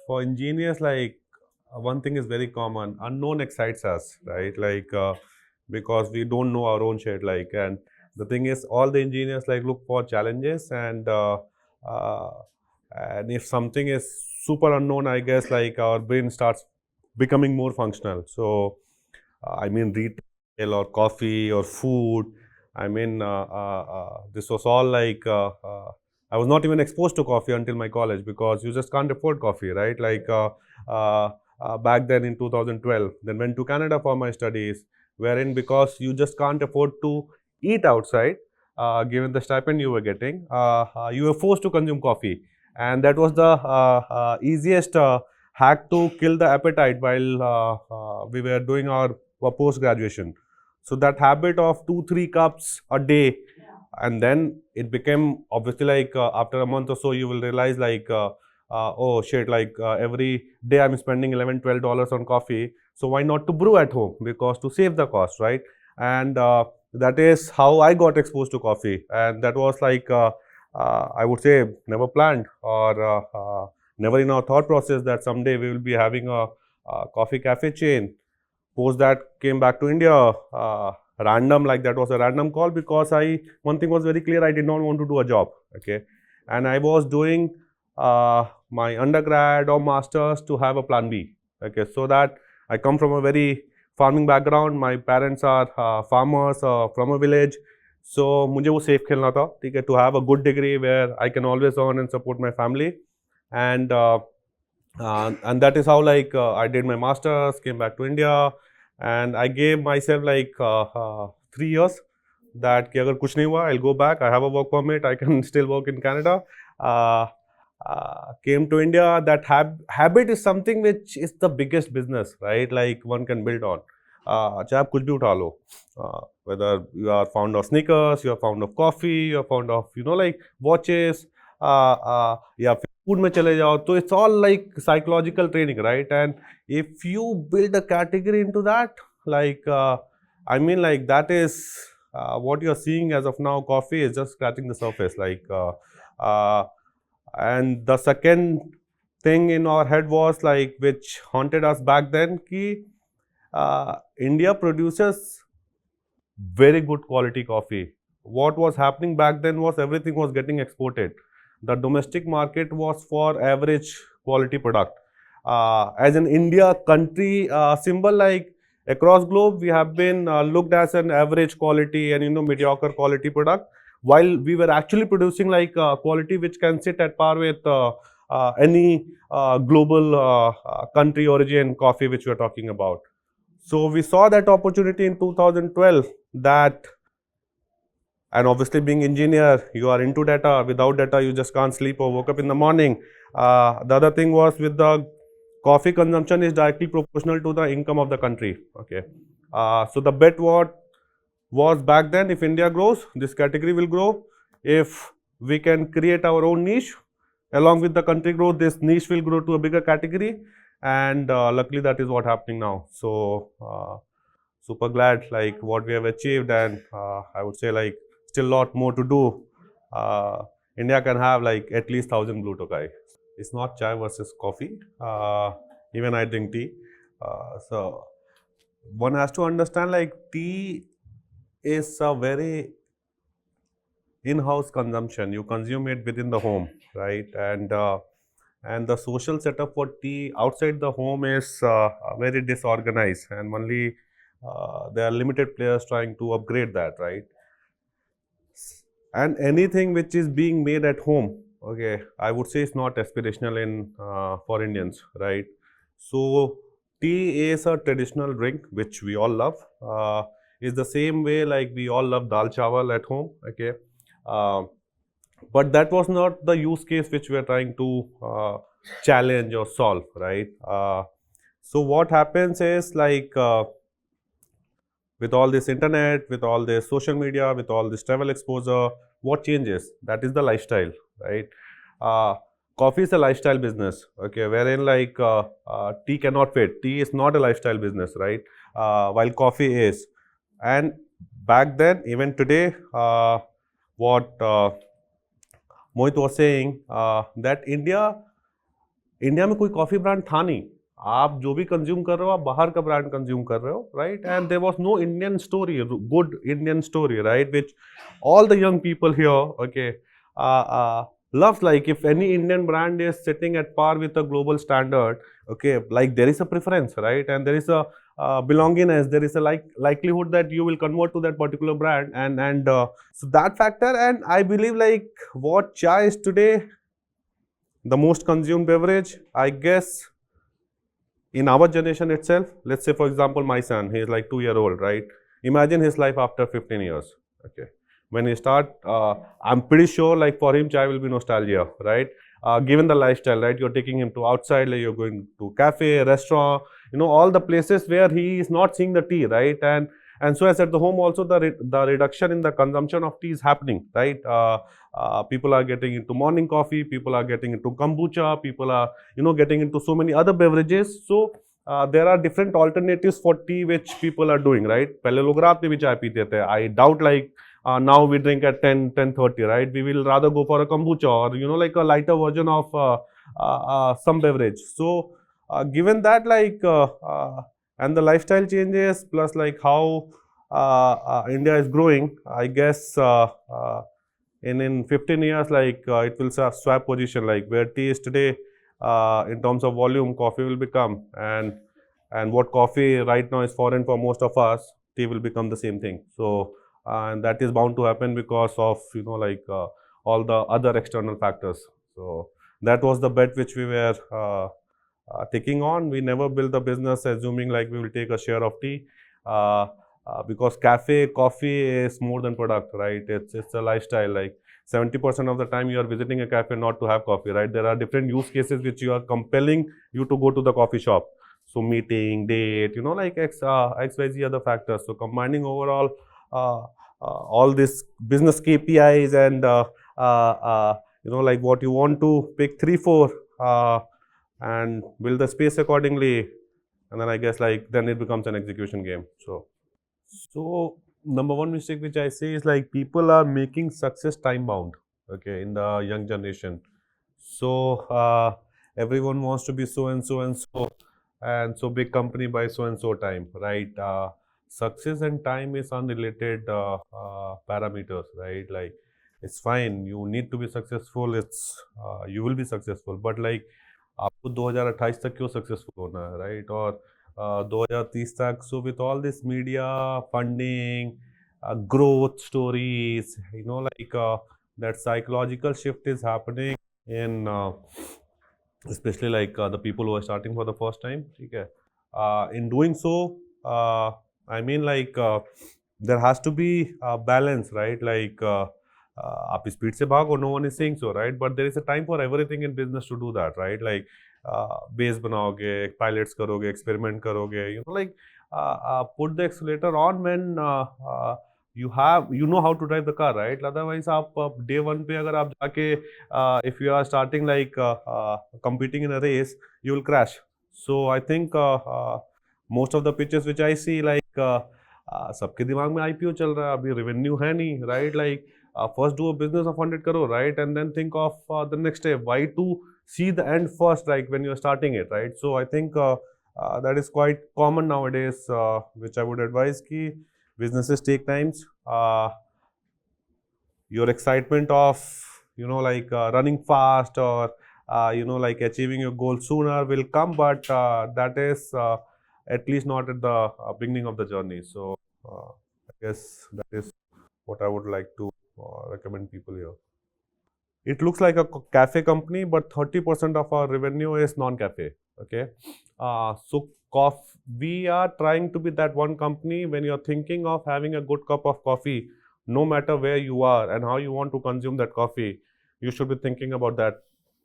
for engineers, one thing is very common. Unknown excites us, right? Because we don't know our own shit. And the thing is, all the engineers look for challenges, uh, and if something is super unknown, I guess our brain starts becoming more functional. So, retail or coffee or food. This was all I was not even exposed to coffee until my college because you just can't afford coffee, right? Uh, Back then in 2012, then went to Canada for my studies, wherein because you just can't afford to eat outside, given the stipend you were getting, you were forced to consume coffee, and that was the easiest hack to kill the appetite while we were doing our post graduation. So that habit of 2 3 cups a day, and then it became obviously after a month or so you will realize oh shit, every day I'm spending 11 12 dollars on coffee, so why not to brew at home, because to save the cost, right? And that is how I got exposed to coffee, and that was I would say never planned, or never in our thought process that someday we will be having a coffee cafe chain. Post that, came back to India, random, that was a random call, because one thing was very clear, I did not want to do a job, okay? And I was doing my undergrad or masters to have a plan B, okay? So that I come from a very farming background, my parents are farmers from a village, so मुझे वो safe खेलना था, ठीक है, to have a good degree where I can always earn and support my family. And that is how I did my masters, came back to India, and I gave myself 3 years that कि अगर कुछ नहीं हुआ, I'll go back. I have a work permit. I can still work in Canada. Uh, Came to India. That habit is something which is the biggest business, right? Like one can build on. चाहे आप कुछ भी उठा लो, whether you are fond of sneakers, you are fond of coffee, you are fond of watches, या फिर food में चले जाओ, तो it's all like psychological training, right? And if you build a category into that, that is what you're seeing as of now. Coffee is just scratching the surface. Uh, and the second thing in our head was which haunted us back then, ki India produces very good quality coffee. What was happening back then was everything was getting exported. The domestic market was for average quality product. As an India country symbol, across globe, we have been looked as an average quality and mediocre quality product, while we were actually producing quality which can sit at par with any global country origin coffee which we are talking about. So we saw that opportunity in 2012, that, and obviously being engineer, you are into data. Without data, you just can't sleep or woke up in the morning. The other thing was, with the coffee consumption is directly proportional to the income of the country. Okay, so the bet what was back then, if India grows, this category will grow. If we can create our own niche, along with the country growth, this niche will grow to a bigger category. And luckily, that is what happening now. So super glad what we have achieved, and I would say still a lot more to do. India can have at least 1,000 blue Tokai. It's not chai versus coffee. Even I drink tea. So one has to understand tea is a very in-house consumption. You consume it within the home, right? And the social setup for tea outside the home is very disorganized, and only there are limited players trying to upgrade that, right? And anything which is being made at home, okay, I would say it's not aspirational in for Indians, right? So tea is a traditional drink which we all love. Is the same way we all love dal chawal at home, okay? Uh, but that was not the use case which we are trying to challenge or solve, right? So what happens is with all this internet, with all this social media, with all this travel exposure, what changes? That is the lifestyle, right? Uh, Coffee is a lifestyle business, okay, wherein tea cannot fit. Tea is not a lifestyle business, right? While coffee is. And back then, even today, what Mohit was saying, that India India में कोई coffee brand था नहीं, आप जो भी consume कर रहे हो आप बाहर का ब्रांड कंज्यूम कर रहे हो, right? And there was no Indian story, good Indian story, right, which all the young people here, okay, loves. Like if any Indian brand is sitting at par with a global standard, okay, like there is a preference, right? And there is a belongingness, there is a likelihood that you will convert to that particular brand, and so that factor. And I believe like what chai is today, the most consumed beverage, I guess, in our generation itself. Let's say for example my son, he is like 2 year old, right? Imagine his life after 15 years, okay, when he start, I'm pretty sure like for him chai will be nostalgia, right? Given the lifestyle, right, you're taking him to outside, like you're going to cafe, restaurant, all the places where he is not seeing the tea, right? And so as at the home also, the reduction in the consumption of tea is happening, right? People are getting into morning coffee, people are getting into kombucha, people are getting into so many other beverages. So there are different alternatives for tea which people are doing, right? पहले लोग रात में भी चाय पीते थे. I doubt like now we drink at 10:30, right? We will rather go for a kombucha or like a lighter version of some beverage. So given that, like and the lifestyle changes plus like how India is growing, I guess in 15 years, like it will swap position, like where tea is today, in terms of volume, coffee will become, and what coffee right now is foreign for most of us, tea will become the same thing. So and that is bound to happen because of like all the other external factors. So that was the bet which we were taking on. We never build the business assuming like we will take a share of tea, because cafe coffee is more than product, right? It's a lifestyle. Like 70% of the time you are visiting a cafe not to have coffee, right? There are different use cases which you are compelling you to go to the coffee shop. So meeting, date, like XYZ other factors. So combining overall all this business KPIs and like what you want to pick 3, 4 and build the space accordingly, and then I guess like then it becomes an execution game. So number one mistake which I say is like people are making success time bound, okay, in the young generation. So everyone wants to be so and so and so, and so big company by so and so time, right? Success and time is unrelated parameters, right? Like it's fine, you need to be successful, you will be successful, but like आपको 2028 तक क्यों successful होना है, right? और 2030 तक. So with all this media funding, growth stories, like that psychological shift is happening in especially like the people who are starting for the first time. Okay, in doing so, I mean like there has to be a balance, right? Like आप speed से भागो, no one is saying so, right? But there is a time for everything in business to do that, right? Like base बनाओगे, pilots करोगे, experiment करोगे, like put the accelerator on when you know how to drive the car, right? Otherwise आप day one पे अगर आप जाके if you are starting like competing in a race, you will crash. So I think most of the pitches which I see, like सबके दिमाग में IPO चल रहा है, अभी revenue है नहीं, right? Like first do a business of 100 crore, right? And then think of the next step. Why to see the end first, like when you're starting it, right? So I think that is quite common nowadays, which I would advise ki businesses take times. Your excitement of like running fast or like achieving your goal sooner will come, but that is at least not at the beginning of the journey. So I guess that is what I would like to recommend people here. It looks like a cafe company, but 30% of our revenue is non-cafe. Okay, so we are trying to be that one company. When you're thinking of having a good cup of coffee, no matter where you are and how you want to consume that coffee, you should be thinking about that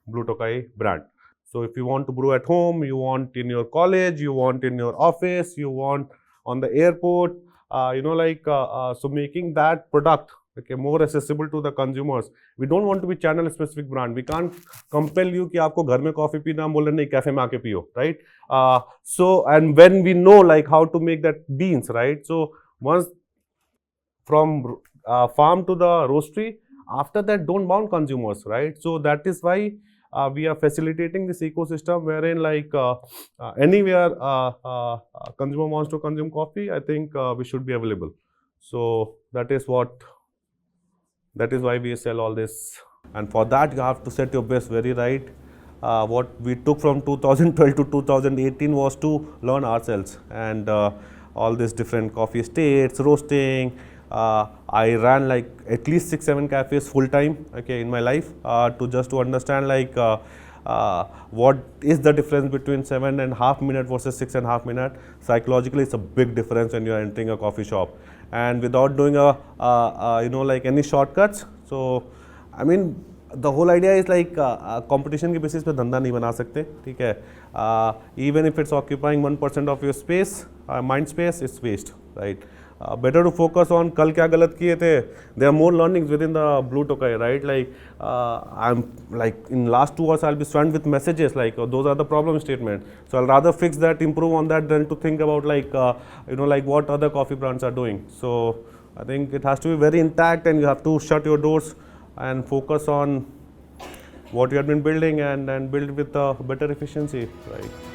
Blue Tokai brand. So if you want to brew at home, you want in your college, you want in your office, you want on the airport, so making that product, okay, more accessible to the consumers. We don't want to be channel specific brand. We can't compel you कि आपको घर में coffee पीना, हम बोल रहे नहीं cafe में आके पियो, right? So and when we know like how to make that beans, right? So once from farm to the roastery, after that don't bound consumers, right? So that is why we are facilitating this ecosystem wherein like anywhere consumer wants to consume coffee, I think we should be available. So that is why we sell all this. And for that, you have to set your base very right. What we took from 2012 to 2018 was to learn ourselves and all these different coffee states, roasting. I ran like at least 6-7 cafes full time, okay, in my life to understand like what is the difference between 7.5 minutes versus 6.5 minutes. Psychologically, it's a big difference when you are entering a coffee shop, and without doing like any shortcuts. So I mean, the whole idea is like competition के basis पे धंधा नहीं बना सकते, ठीक है? Even if it's occupying 1% of your space, mind space, it's waste, right? Better to focus on कल क्या गलत किए थे. There are more learnings within the blue Tokai, right? Like I'm like in last 2 hours I'll be swamped with messages like those are the problem statements. So I'll rather fix that, improve on that than to think about like like what other coffee brands are doing. So I think it has to be very intact, and you have to shut your doors and focus on what you have been building and build with better efficiency, right?